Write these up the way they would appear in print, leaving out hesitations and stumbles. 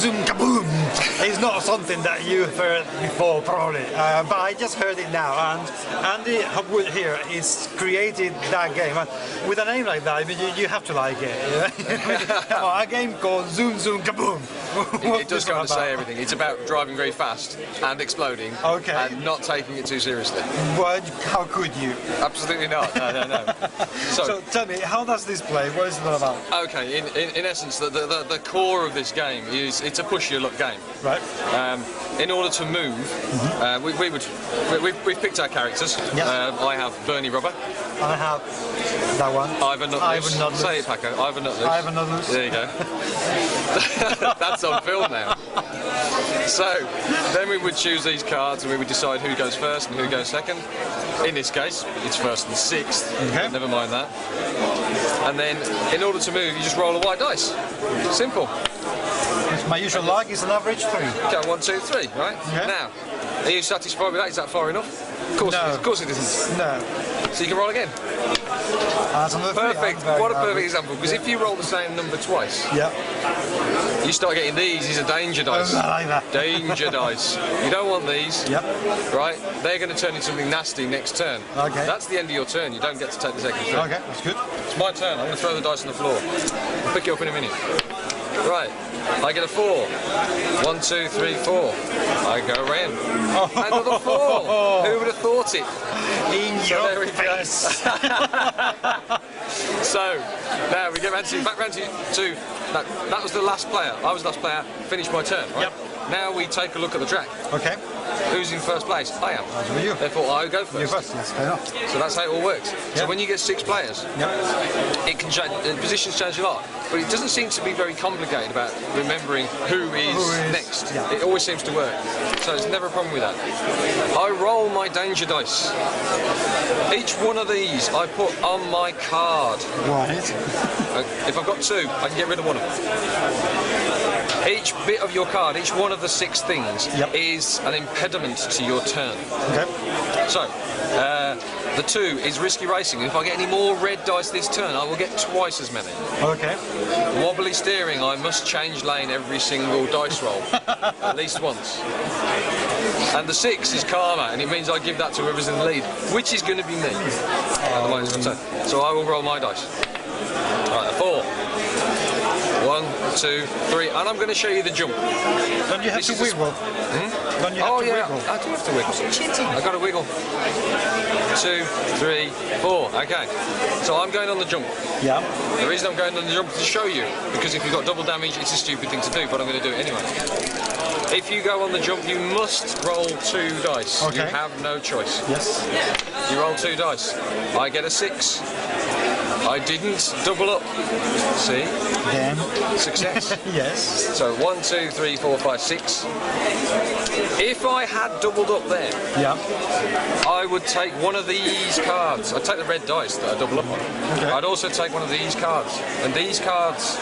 Zoom Kaboom is not something that you've heard before, probably, but I just heard it now. And Andy Hopwood here is created that game. And with a name like that, I mean, you have to like it. Come on, a game called Zoom Zoom Kaboom. It does kind of say everything. It's about driving very fast and exploding, and not taking it too seriously. Well, how could you? Absolutely not. No. So tell me, how does this play? What is it all about? Okay, in essence, the core of this game is it's a push your luck game. Right. In order to move, we've picked our characters. Yep. I have Bernie Rubber. I have that one. Ivan Nutloose. Say it, Paco. Ivan Nutloose. Ivan Nutloose. There you go. That's on film now. So then we would choose these cards and we would decide who goes first and who goes second. In this case, it's first and sixth. Okay. Never mind that. And then, in order to move, you just roll a white dice. Simple. My usual luck is an average 3. Okay, 1, 2, 3, right? Okay. Now, are you satisfied with that? Is that far enough? Of course it isn't. No. So you can roll again. Perfect. What a perfect example. Because if you roll the same number twice, you start getting these are danger dice. I like that. Danger dice. You don't want these. Yep. Right? They're going to turn into something nasty next turn. Okay. That's the end of your turn. You don't get to take the second turn. Okay, that's good. It's my turn. I'm going to throw the dice on the floor. I'll pick it up in a minute. Right. I get a 4. 1, 2, 3, 4. I go in. Another 4. Who would have thought it? In your face. So now we get back round to that was the last player. I was the last player. Finished my turn. Right? Yep. Now we take a look at the track. Okay. Who's in first place? I am. That's for you. Therefore, I go first. You first, yes, fair enough. So that's how it all works. Yep. So when you get 6 players, it can change. The positions change a lot, but it doesn't seem to be very complicated about remembering who is next. Yeah. It always seems to work. So there's never a problem with that. I roll my danger dice. Each one of these I put on my card. Right. If I've got 2, I can get rid of one of them. Each bit of your card, each one of the 6 things, is an impediment to your turn. Okay. So, the 2 is risky racing. If I get any more red dice this turn, I will get twice as many. Okay. Wobbly steering, I must change lane every single dice roll, at least once. And the 6 is karma, and it means I give that to whoever's in the lead, which is going to be me. At the moment it's my turn. So I will roll my dice. Right, a 4. 1, 2, 3, and I'm going to show you the jump. Don't you have to wiggle? Don't you have to wiggle? I do have to wiggle. Cheating. I've got to wiggle. 2, 3, 4. Okay. So I'm going on the jump. Yeah. The reason I'm going on the jump is to show you, because if you've got double damage, it's a stupid thing to do, but I'm going to do it anyway. If you go on the jump, you must roll 2 dice. Okay. You have no choice. Yes. You roll 2 dice. I get a 6. I didn't double up. See? Then. Success. Yes. So 1, 2, 3, 4, 5, 6. If I had doubled up there, I would take one of these cards. I'd take the red dice that I double up on. Okay. I'd also take one of these cards. And these cards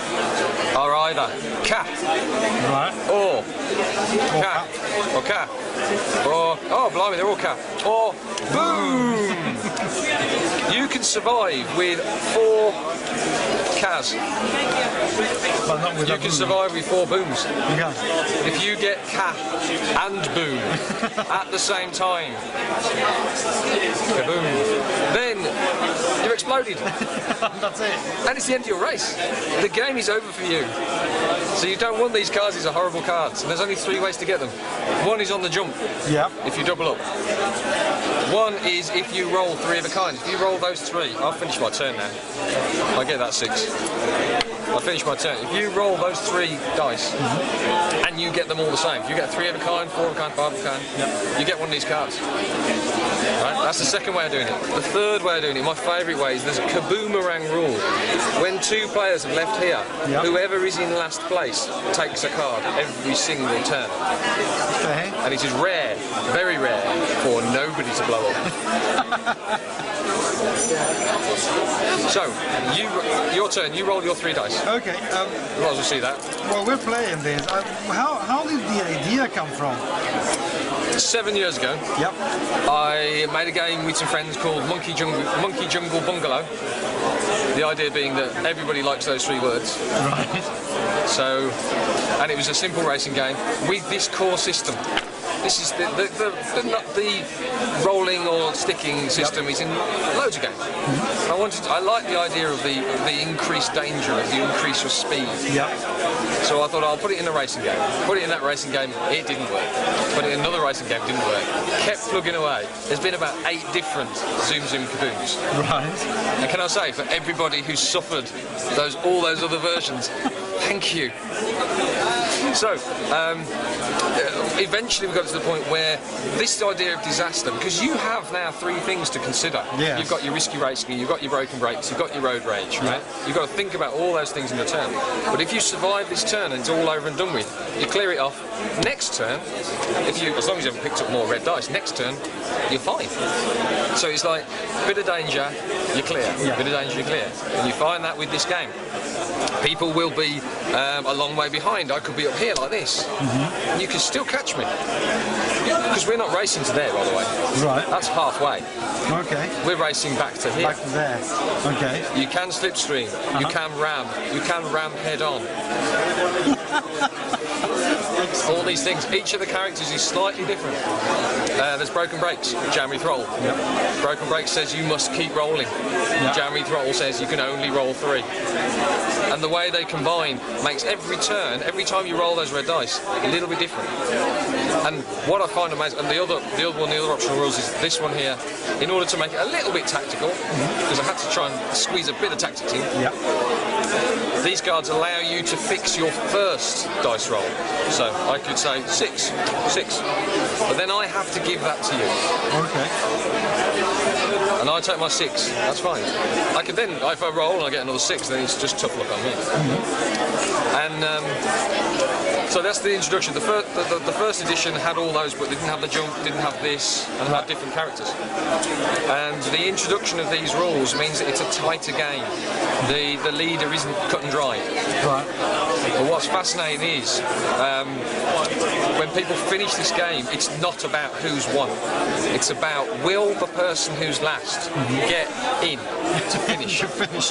are either Ka or Ka or Ka or, oh blimey, they're all Ka, or Boom! You can survive with 4 Kas. But not with You can survive with 4 booms. Yeah. If you get Ka and Boom at the same time, kaboom, then you're exploded. That's it. And it's the end of your race. The game is over for you. So you don't want these cards, these are horrible cards. And there's only 3 ways to get them. 1 is on the jump, if you double up. 1 is if you roll 3 of a kind. If you roll those 3, I'll finish my turn now. I get that 6. I finish my turn. If you roll those 3 dice and you get them all the same, you get 3 of a kind, 4 of a kind, 5 of a kind, you get one of these cards. Right? That's the second way of doing it. The third way of doing it, my favourite way, is there's a kaboomerang rule. When 2 players have left here, whoever is in last place takes a card every single turn. Okay. And it is rare, very rare, for nobody to blow up. So, your turn, you roll your 3 dice. Okay. You might as well see that. Well, we're playing this. How did the idea come from? 7 years ago, Yep. I made a game with some friends called Monkey Jungle Bungalow. The idea being that everybody likes those 3 words. Right. So, and it was a simple racing game with this core system. This is the rolling or sticking system is in loads of games. I like the idea of the increased danger, of the increase of speed. Yep. So I thought I'll put it in a racing game. Put it in that racing game, it didn't work. Put it in another racing game, didn't work. Kept plugging away. There's been about 8 different Zoom Zoom Kabooms. Right. And can I say, for everybody who's suffered all those other versions, thank you. So, eventually we got to the point where this idea of disaster, because you have now 3 things to consider. Yes. You've got your risky racing, you've got your broken brakes, you've got your road rage, right? You've got to think about all those things in the turn. But if you survive this turn and it's all over and done with, you clear it off. Next turn, as long as you haven't picked up more red dice, next turn, you're fine. So it's like, bit of danger, you're clear. Yeah. Bit of danger, you're clear. And you find that with this game. People will be a long way behind. I could be up here like this. You can still catch me. Because we're not racing to there, by the way. Right. That's halfway. Okay. We're racing back to here. Back to there. Okay. You can slipstream. You can ram. You can ram head on. All these things. Each of the characters is slightly different. There's broken brakes. Jammy throttle. Yep. Broken brakes says you must keep rolling. Yep. Jammy throttle says you can only roll 3. And the way they combine makes every turn, every time you roll those red dice, a little bit different. And what I find amazing, and the other optional rules is this one here. In order to make it a little bit tactical, because I had to try and squeeze a bit of tactics in. Yep. These cards allow you to fix your first dice roll. So I could say 6, but then I have to give that to you. Okay. And I take my 6, that's fine. I could then, if I roll and I get another 6, then it's just tough luck on me. And so that's the introduction. The first edition had all those, but didn't have the jump, didn't have this, and had different characters. And the introduction of these rules means that it's a tighter game. The leader isn't cut and dry. Right. But what's fascinating is when people finish this game, it's not about who's won. It's about, will the person who's last get in to finish,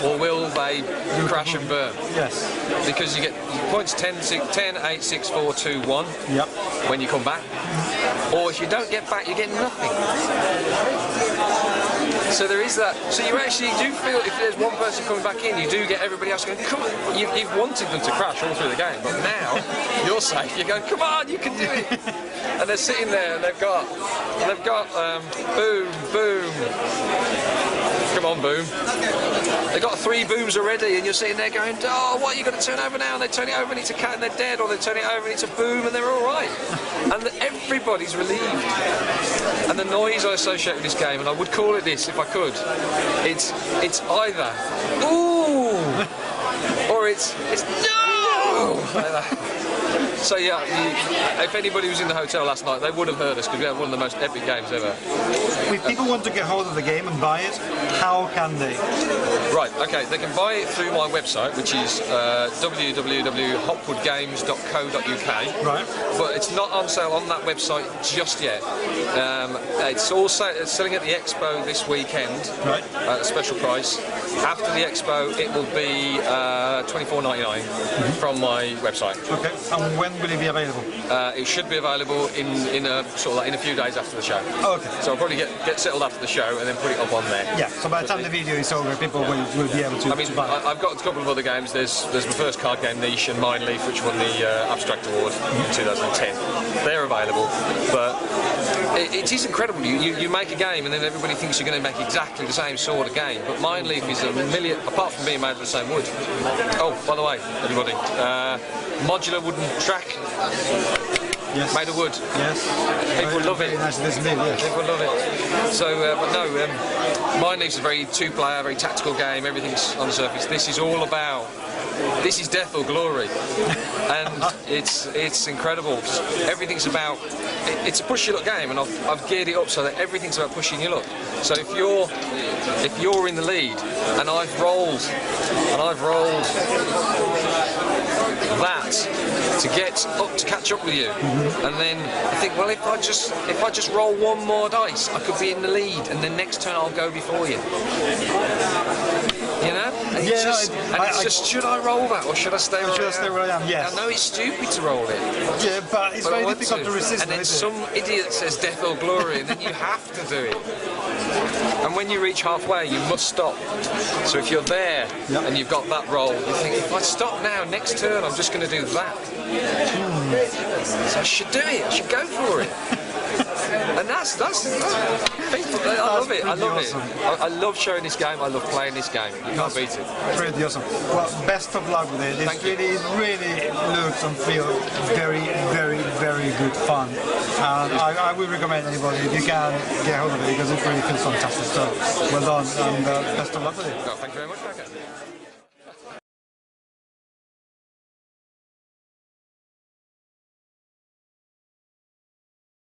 or will they crash and burn? Yes. Because you get points 10, 8, 6, 4, 2, 1 Yep. when you come back. Or if you don't get back, you get nothing. So there is that. So you actually do feel, if there's one person coming back in, you do get everybody else going, come on. You've wanted them to crash all through the game, but now you're safe. You're going, come on, you can do it. And they're sitting there and they've got boom, boom. Come on, boom. They've got 3 booms already, and you're sitting there going, oh, what are you going to turn over now? And they turn it over and it's a cat and they're dead, or they turn it over and it's a boom and they're all right. And everybody's relieved. And the noise I associate with this game, and I would call it this if I could, it's either ooh, or it's no. Like that. So yeah, if anybody was in the hotel last night, they would have heard us, because we had one of the most epic games ever. If people want to get hold of the game and buy it, how can they? Right, okay, they can buy it through my website, which is www.hopwoodgames.co.uk. Right. But it's not on sale on that website just yet. It's also selling at the Expo this weekend, right, at a special price. After the Expo, it will be $24.99 from my website. Okay. And when will it be available? It should be available in a few days after the show. Oh, okay. So I'll probably get settled after the show and then put it up on there. Yeah. So by the time the video is over, people will be able to. I mean, I've got a couple of other games. There's my first card game, Niche, and Mind Leaf, which won the Abstract Award in 2010. They're available, but it is incredible. You make a game and then everybody thinks you're going to make exactly the same sort of game, but Mind Leaf is a million, apart from being made of the same wood. Oh, by the way, everybody, modular wooden track. Yes. Made of wood. Yes. People love it. Nice, yes. People love it. So, but no, Mind Leaf's a very 2-player, very tactical game. Everything's on the surface. This is all about. This is death or glory, and it's incredible. Everything's about. It's a push your luck game, and I've geared it up so that everything's about pushing your luck. So if you're in the lead, and I've rolled that to get up to catch up with you. And then I think, well, if I just roll one more dice, I could be in the lead, and then next turn I'll go before you. You know? And it's just, should I roll that or should I stay where I am? Yes. I know it's stupid to roll it. Yeah, but it's very difficult to resist. And then some idiot says death or glory, and then you have to do it. And when you reach halfway, you must stop. So if you're there and you've got that roll, you think, if I stop now, next turn I'm just going to do that. So I should do it. I should go for it. And that's people, I love it. I love it. I love showing this game. I love playing this game. You can't beat it. Pretty awesome. Well, best of luck with it. It really looks and feels very, very, very good fun. And I would recommend anybody if you can get hold of it because it really feels fantastic. So well done and best of luck with it. No, thank you very much, Paco.